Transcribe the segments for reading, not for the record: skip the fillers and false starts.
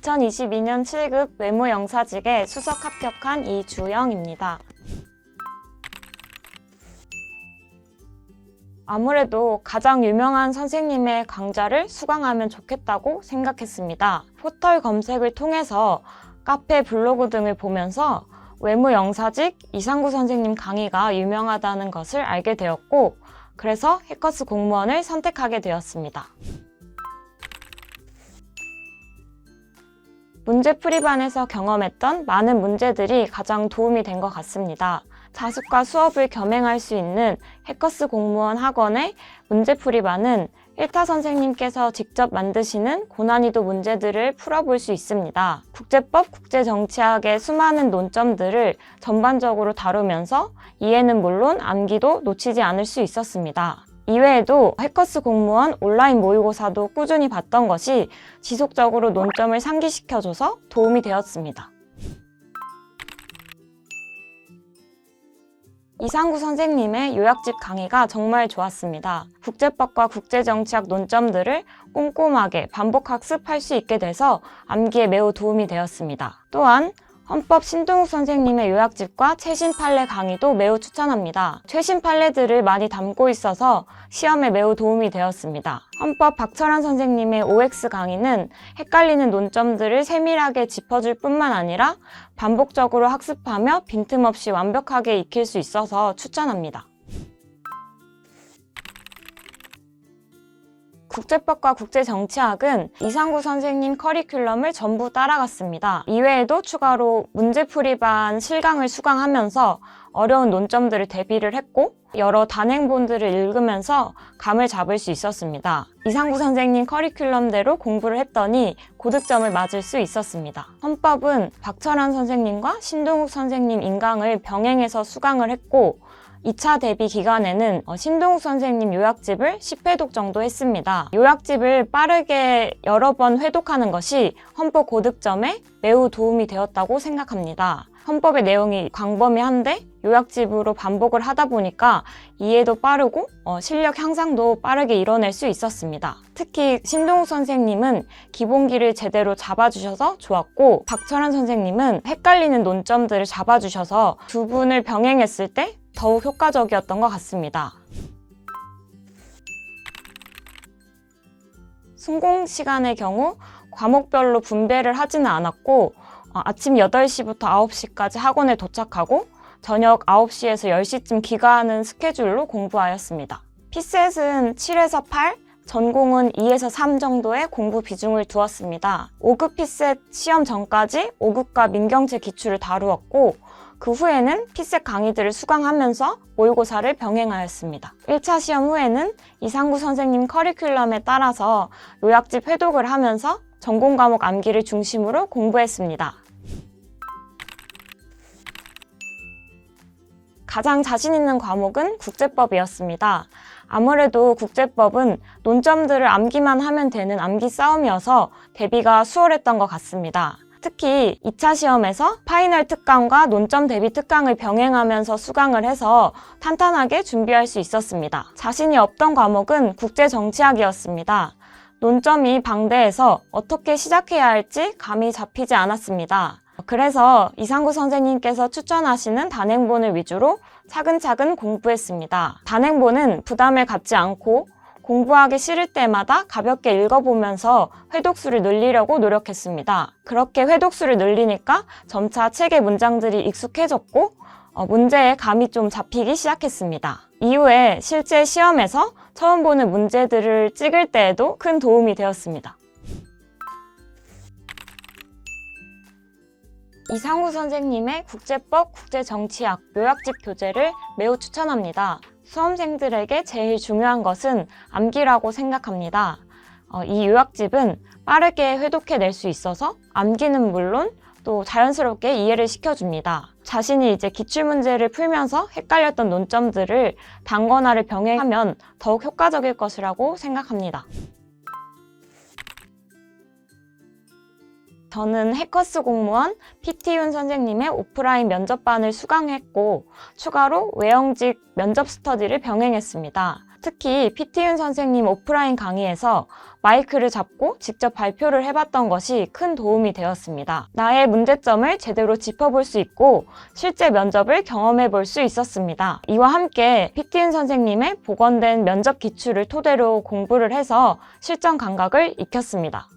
2022년 7급 외무영사직에 수석 합격한 이주영입니다. 아무래도 가장 유명한 선생님의 강좌를 수강하면 좋겠다고 생각했습니다. 포털 검색을 통해서 카페, 블로그 등을 보면서 외무영사직 이상구 선생님 강의가 유명하다는 것을 알게 되었고, 그래서 해커스 공무원을 선택하게 되었습니다. 문제풀이반에서 경험했던 많은 문제들이 가장 도움이 된 것 같습니다. 자습과 수업을 겸행할 수 있는 해커스 공무원 학원의 문제풀이반은 1타 선생님께서 직접 만드시는 고난이도 문제들을 풀어볼 수 있습니다. 국제법, 국제정치학의 수많은 논점들을 전반적으로 다루면서 이해는 물론 암기도 놓치지 않을 수 있었습니다. 이외에도 해커스 공무원 온라인 모의고사도 꾸준히 봤던 것이 지속적으로 논점을 상기시켜줘서 도움이 되었습니다. 이상구 선생님의 요약집 강의가 정말 좋았습니다. 국제법과 국제정치학 논점들을 꼼꼼하게 반복 학습할 수 있게 돼서 암기에 매우 도움이 되었습니다. 또한 헌법 신동욱 선생님의 요약집과 최신 판례 강의도 매우 추천합니다. 최신 판례들을 많이 담고 있어서 시험에 매우 도움이 되었습니다. 헌법 박철환 선생님의 OX 강의는 헷갈리는 논점들을 세밀하게 짚어줄 뿐만 아니라 반복적으로 학습하며 빈틈없이 완벽하게 익힐 수 있어서 추천합니다. 국제법과 국제정치학은 이상구 선생님 커리큘럼을 전부 따라갔습니다. 이외에도 추가로 문제풀이반 실강을 수강하면서 어려운 논점들을 대비를 했고, 여러 단행본들을 읽으면서 감을 잡을 수 있었습니다. 이상구 선생님 커리큘럼대로 공부를 했더니 고득점을 맞을 수 있었습니다. 헌법은 박철환 선생님과 신동욱 선생님 인강을 병행해서 수강을 했고, 2차 대비 기간에는 신동욱 선생님 요약집을 10회독 정도 했습니다. 요약집을 빠르게 여러 번 회독하는 것이 헌법 고득점에 매우 도움이 되었다고 생각합니다. 헌법의 내용이 광범위한데 요약집으로 반복을 하다 보니까 이해도 빠르고 실력 향상도 빠르게 이뤄낼 수 있었습니다. 특히 신동욱 선생님은 기본기를 제대로 잡아주셔서 좋았고, 박철환 선생님은 헷갈리는 논점들을 잡아주셔서 두 분을 병행했을 때 더욱 효과적이었던 것 같습니다. 순공 시간의 경우 과목별로 분배를 하지는 않았고, 아침 8시부터 9시까지 학원에 도착하고 저녁 9시에서 10시쯤 귀가하는 스케줄로 공부하였습니다. 피셋은 7에서 8, 전공은 2에서 3 정도의 공부 비중을 두었습니다. 5급 피셋 시험 전까지 5급과 민경채 기출을 다루었고, 그 후에는 피셋 강의들을 수강하면서 모의고사를 병행하였습니다. 1차 시험 후에는 이상구 선생님 커리큘럼에 따라서 요약집 회독을 하면서 전공 과목 암기를 중심으로 공부했습니다. 가장 자신 있는 과목은 국제법이었습니다. 아무래도 국제법은 논점들을 암기만 하면 되는 암기 싸움이어서 대비가 수월했던 것 같습니다. 특히 2차 시험에서 파이널 특강과 논점 대비 특강을 병행하면서 수강을 해서 탄탄하게 준비할 수 있었습니다. 자신이 없던 과목은 국제정치학이었습니다. 논점이 방대해서 어떻게 시작해야 할지 감이 잡히지 않았습니다. 그래서 이상구 선생님께서 추천하시는 단행본을 위주로 차근차근 공부했습니다. 단행본은 부담을 갖지 않고 공부하기 싫을 때마다 가볍게 읽어보면서 회독수를 늘리려고 노력했습니다. 그렇게 회독수를 늘리니까 점차 책의 문장들이 익숙해졌고 문제에 감이 좀 잡히기 시작했습니다. 이후에 실제 시험에서 처음 보는 문제들을 찍을 때에도 큰 도움이 되었습니다. 이상구 선생님의 국제법, 국제정치학, 요약집 교재를 매우 추천합니다. 수험생들에게 제일 중요한 것은 암기라고 생각합니다. 이 요약집은 빠르게 회독해낼 수 있어서 암기는 물론 또 자연스럽게 이해를 시켜줍니다. 자신이 이제 기출문제를 풀면서 헷갈렸던 논점들을 단권화를 병행하면 더욱 효과적일 것이라고 생각합니다. 저는 해커스 공무원 PT윤 선생님의 오프라인 면접반을 수강했고 추가로 외형직 면접 스터디를 병행했습니다. 특히 피티윤 선생님 오프라인 강의에서 마이크를 잡고 직접 발표를 해봤던 것이 큰 도움이 되었습니다. 나의 문제점을 제대로 짚어볼 수 있고 실제 면접을 경험해볼 수 있었습니다. 이와 함께 피티윤 선생님의 복원된 면접 기출을 토대로 공부를 해서 실전 감각을 익혔습니다.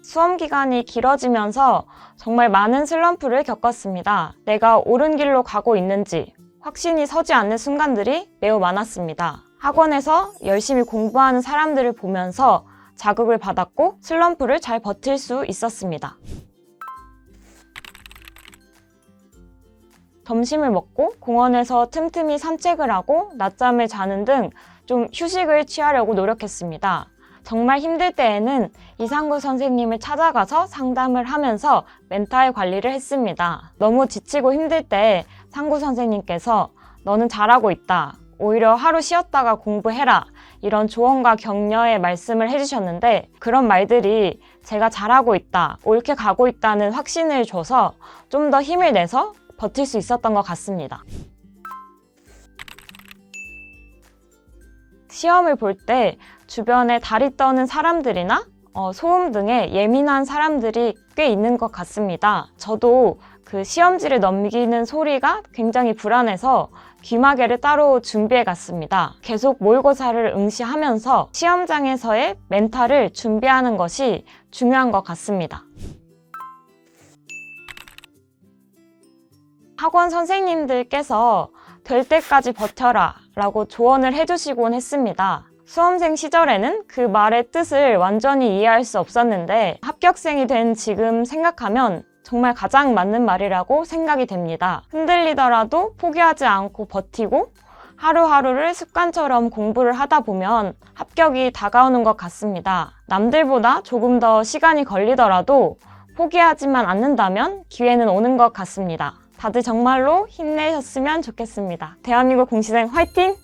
수험 기간이 길어지면서 정말 많은 슬럼프를 겪었습니다. 내가 옳은 길로 가고 있는지 확신이 서지 않는 순간들이 매우 많았습니다. 학원에서 열심히 공부하는 사람들을 보면서 자극을 받았고 슬럼프를 잘 버틸 수 있었습니다. 점심을 먹고 공원에서 틈틈이 산책을 하고 낮잠을 자는 등 좀 휴식을 취하려고 노력했습니다. 정말 힘들 때에는 이상구 선생님을 찾아가서 상담을 하면서 멘탈 관리를 했습니다. 너무 지치고 힘들 때 상구 선생님께서 너는 잘하고 있다. 오히려 하루 쉬었다가 공부해라. 이런 조언과 격려의 말씀을 해주셨는데 그런 말들이 제가 잘하고 있다, 옳게 가고 있다는 확신을 줘서 좀 더 힘을 내서 버틸 수 있었던 것 같습니다. 시험을 볼 때 주변에 다리 떠는 사람들이나 소음 등에 예민한 사람들이 꽤 있는 것 같습니다. 저도 그 시험지를 넘기는 소리가 굉장히 불안해서 귀마개를 따로 준비해 갔습니다. 계속 모의고사를 응시하면서 시험장에서의 멘탈을 준비하는 것이 중요한 것 같습니다. 학원 선생님들께서 될 때까지 버텨라 라고 조언을 해주시곤 했습니다. 수험생 시절에는 그 말의 뜻을 완전히 이해할 수 없었는데 합격생이 된 지금 생각하면 정말 가장 맞는 말이라고 생각이 됩니다. 흔들리더라도 포기하지 않고 버티고 하루하루를 습관처럼 공부를 하다 보면 합격이 다가오는 것 같습니다. 남들보다 조금 더 시간이 걸리더라도 포기하지만 않는다면 기회는 오는 것 같습니다. 다들 정말로 힘내셨으면 좋겠습니다. 대한민국 공시생 화이팅!